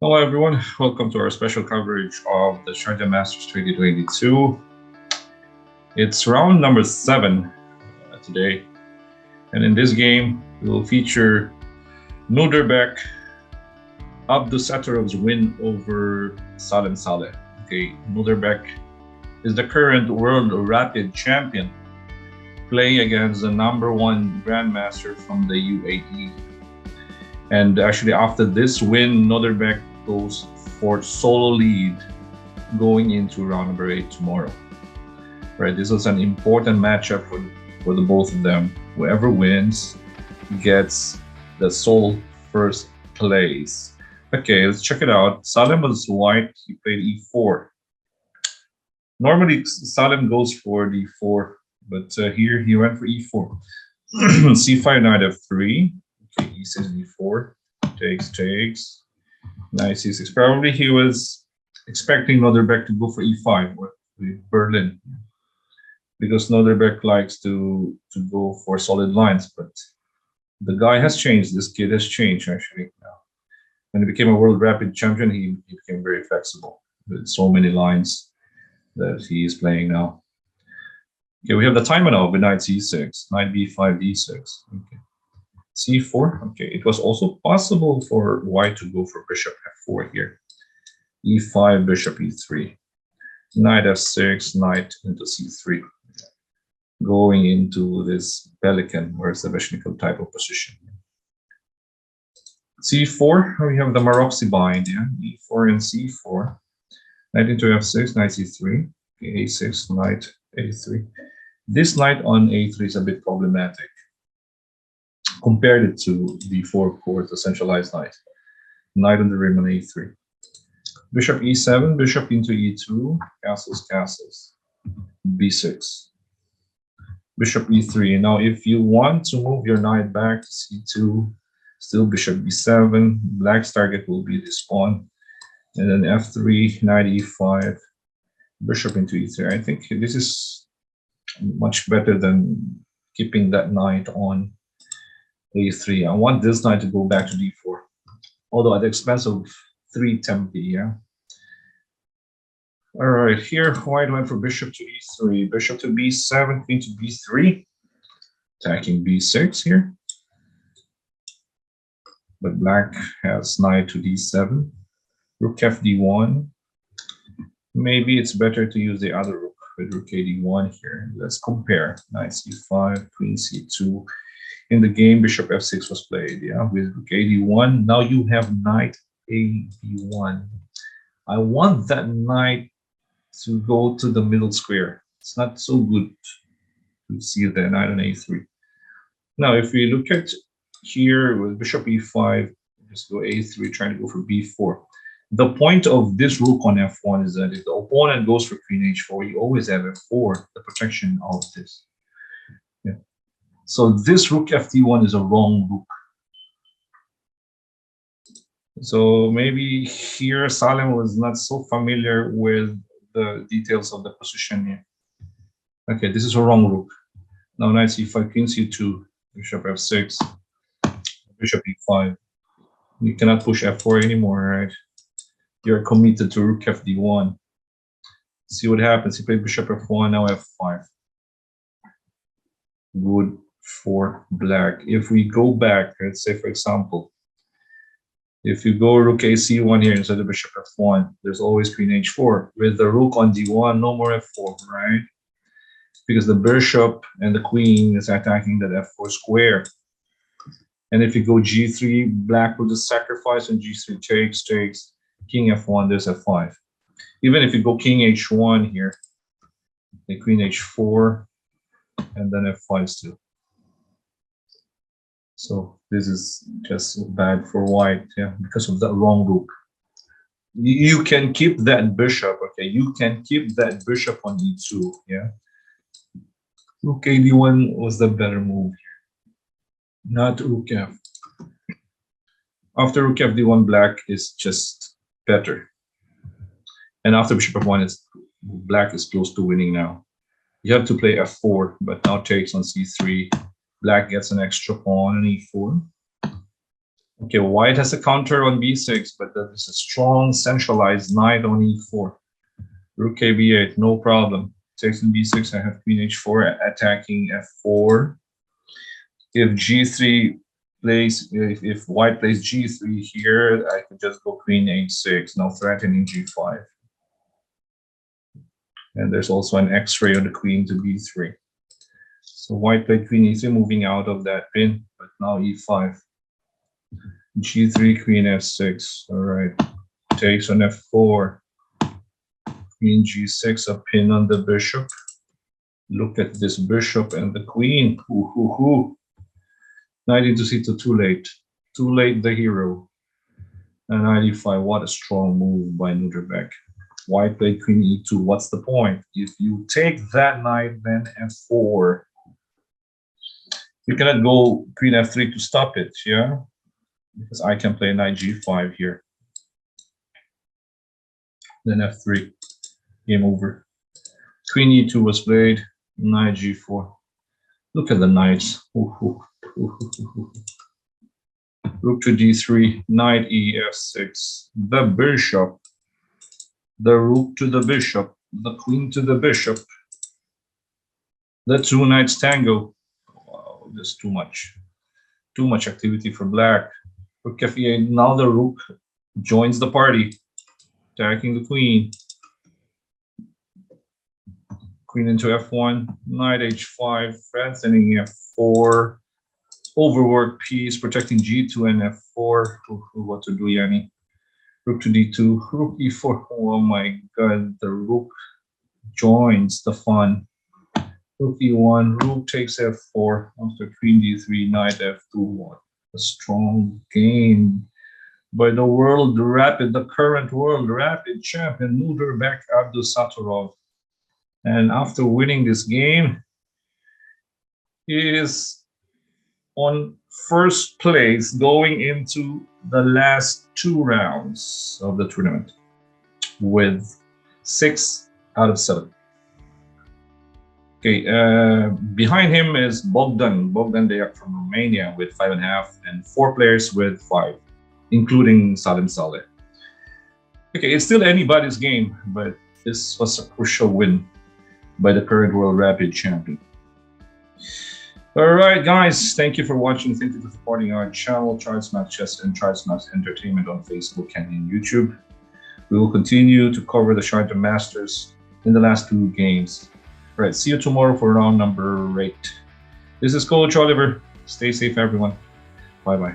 Hello everyone, welcome to our special coverage of the Sharjah Masters 2022. It's round number 7 today, and in this game we will feature Nodirbek Abdusattorpv's win over Saleh. Okay, Nodirbek is the current world rapid champion, playing against the #1 grandmaster from the UAE. And actually, after this win, Nodirbek goes for solo lead going into round number 8 tomorrow. Right, this is an important matchup for the both of them. Whoever wins gets the sole first place. Okay, let's check it out. Saleh was white. He played e4. Normally, Saleh goes for d4, but here he went for e4. c5, knight f3. Okay, e6, d4. Takes. Knight c6. Probably he was expecting Nodirbek to go for e5 or Berlin, because Nodirbek likes to go for solid lines. But the guy has changed. This kid has changed actually. When he became a world rapid champion, he became very flexible with so many lines that he is playing now. Okay, we have the timer now with knight c6, knight b5, d6. Okay. c4. Okay, it was also possible for white to go for bishop f4 here. e5, bishop e3, knight f6, knight into c3, going into this pelican or Sevashnikov type of position. c4, we have the Maroczy bind, yeah, e4 and c4, knight into f6, knight c3, okay, a6, knight a3. This knight on a3 is a bit problematic. Compared it to d4, of course, the centralized knight. Knight on the rim on a3. Bishop e7, bishop into e2, castles. b6. Bishop e3. Now, if you want to move your knight back to c2, still bishop b7. Black's target will be this pawn. And then f3, knight e5, bishop into e3. I think this is much better than keeping that knight on a3. I want this knight to go back to d4, although at the expense of 3 tempi, yeah. All right, here white went for bishop to e3, bishop to b7, queen to b3, attacking b6 here. But black has knight to d7, rook fd1. Maybe it's better to use the other rook with rook ad1 here. Let's compare. Knight c5, queen c2. In the game, bishop f6 was played, yeah, with rook ad1. Now you have knight ad1. I want that knight to go to the middle square. It's not so good to see the knight on a3. Now, if we look at here with bishop e5, just go a3, trying to go for b4. The point of this rook on f1 is that if the opponent goes for queen h4, you always have f4, the protection of this. Yeah. So this rook fd1 is a wrong rook. So maybe here Saleh was not so familiar with the details of the position here. Okay, this is a wrong rook. Now knight c5, king c2, bishop f6, bishop e5. You cannot push f4 anymore, right? You're committed to rook fd1. See what happens. He played bishop f1, now f5. Good for black. If we go back, let's say for example, if you go rook ac1 here instead of bishop f1, there's always queen h4. With the rook on d1, no more f4, right? Because the bishop and the queen is attacking that f4 square. And if you go g3, black will just sacrifice, and g3 takes, king f1, there's f5. Even if you go king h1 here, the queen h4, and then f5 still. So this is just bad for white, yeah, because of that wrong rook. You can keep that bishop, okay? You can keep that bishop on e2, yeah? Rook ad1 was the better move here, not rook f. After rook fd1, black is just better. And after bishop f1, black is close to winning now. You have to play f4, but now takes on c3. Black gets an extra pawn on e4. Okay, white has a counter on b6, but that is a strong centralized knight on e4. Rook kb8, no problem. Takes on b6, I have queen h4 attacking f4. If g3 plays, if white plays g3 here, I could just go queen h6, now threatening g5. And there's also an x-ray on the queen to b3. So white played queen e3, moving out of that pin, but now e5. g3, queen f6, all right. Takes on f4. Queen g6, a pin on the bishop. Look at this bishop and the queen. Knight into c2, too late. Too late, the hero. And knight e5, what a strong move by Nodirbek. White played queen e2, what's the point? If you take that knight, then f4. You cannot go queen f3 to stop it, yeah? Because I can play knight g5 here. Then f3. Game over. Queen e2 was played. Knight g4. Look at the knights. Rook to d3. Knight ef6. The bishop. The rook to the bishop. The queen to the bishop. The two knights tango. Wow, there's too much. Too much activity for black. Rook f8. Now the rook joins the party. Attacking the queen. Queen into f1, knight h5, threatening f4, overworked piece, protecting g2 and f4. What to do, Yanni? Rook to d2, rook e4. Oh my god, the rook joins the fun. Rook e1, rook takes f4, after queen d3, knight f2. What a strong game by the current world rapid champion Nodirbek Abdusattorpv. And after winning this game, he is on first place going into the last 2 rounds of the tournament with 6 out of 7. Okay, behind him is Bogdan Deyak from Romania with 5.5 and 4 players with 5, including Saleh. Okay, it's still anybody's game, but this was a crucial win by the current world rapid champion. All right, guys, thank you for watching. Thank you for supporting our channel, Charles Math Chess and Charles Math Entertainment on Facebook and in YouTube. We will continue to cover the Sharjah Masters in the last 2 games. All right, see you tomorrow for round number 8. This is Coach Oliver. Stay safe, everyone. Bye-bye.